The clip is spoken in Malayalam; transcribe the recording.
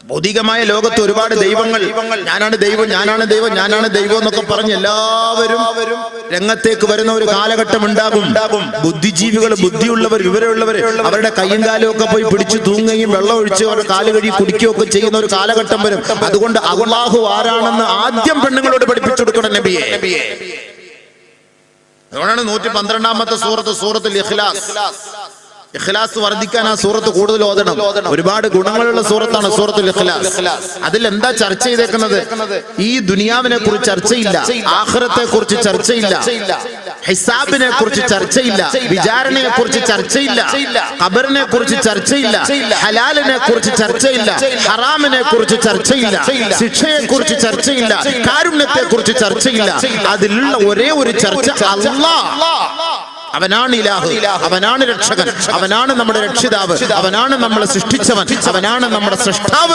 ഭൗതികമായ ലോകത്ത് ഒരുപാട് ദൈവങ്ങൾ, ഞാനാണ് ദൈവം, ഞാനാണ് ദൈവം, ഞാനാണ് ദൈവം എന്നൊക്കെ പറഞ്ഞ് എല്ലാവരും രംഗത്തേക്ക് വരുന്ന ഒരു കാലഘട്ടം ഉണ്ടാകും. ബുദ്ധിജീവികൾ, ബുദ്ധിയുള്ളവർ, വിവരമുള്ളവർ അവരുടെ കയ്യും കാലും ഒക്കെ പോയി പിടിച്ചു തൂങ്ങുകയും വെള്ളം ഒഴിച്ച് അവരുടെ കാല് കഴുകി കുടിക്കുകയൊക്കെ ചെയ്യുന്ന ഒരു കാലഘട്ടം വരും. അതുകൊണ്ട് അല്ലാഹു ആരാണെന്ന് ആദ്യം പെണ്ണുങ്ങളോട് പഠിപ്പിച്ചു കൊടുക്കണം നബിയെ. അതുകൊണ്ടാണ് 112-ാമത്തെ സൂറത്തുൽ ഇഖ്ലാസ്. ഇഖ്ലാസ് വർദ്ധിക്കാൻ ആ സൂറത്ത് കൂടുതൽ ഓതണം. ഒരുപാട് ഗുണങ്ങളുള്ള സൂറത്താണ് സൂറത്തുൽ ഇഖ്ലാസ്. അതിൽ എന്താ ചർച്ച ചെയ്തേക്കുന്നത്? ഈ ദുനിയാവിനെ കുറിച്ച് ചർച്ചയില്ല, ആഖിറത്തെ കുറിച്ച് ചർച്ചയില്ല, ഹിസാബിനെ കുറിച്ച് ചർച്ചയില്ല, വിചാരണയെ കുറിച്ച് ചർച്ചയില്ല, ഖബറിനെ കുറിച്ച് ചർച്ചയില്ല, ഹലാലിനെ കുറിച്ച് ചർച്ചയില്ല, ഹറാമിനെ കുറിച്ച് ചർച്ചയില്ല, ശിക്ഷയെ കുറിച്ച് ചർച്ചയില്ല, കാരുണ്യത്തെ കുറിച്ച് ചർച്ചയില്ല. അതിലുള്ള ഒരേ ഒരു ചർച്ച അല്ലാഹ്. അവനാണ് ഇലാഹ്, അവനാണ് രക്ഷകൻ, അവനാണ് നമ്മുടെ രക്ഷിതാവ്, അവനാണ് നമ്മളെ സൃഷ്ടിച്ചവൻ, അവനാണ് നമ്മുടെ സൃഷ്ടാവ്.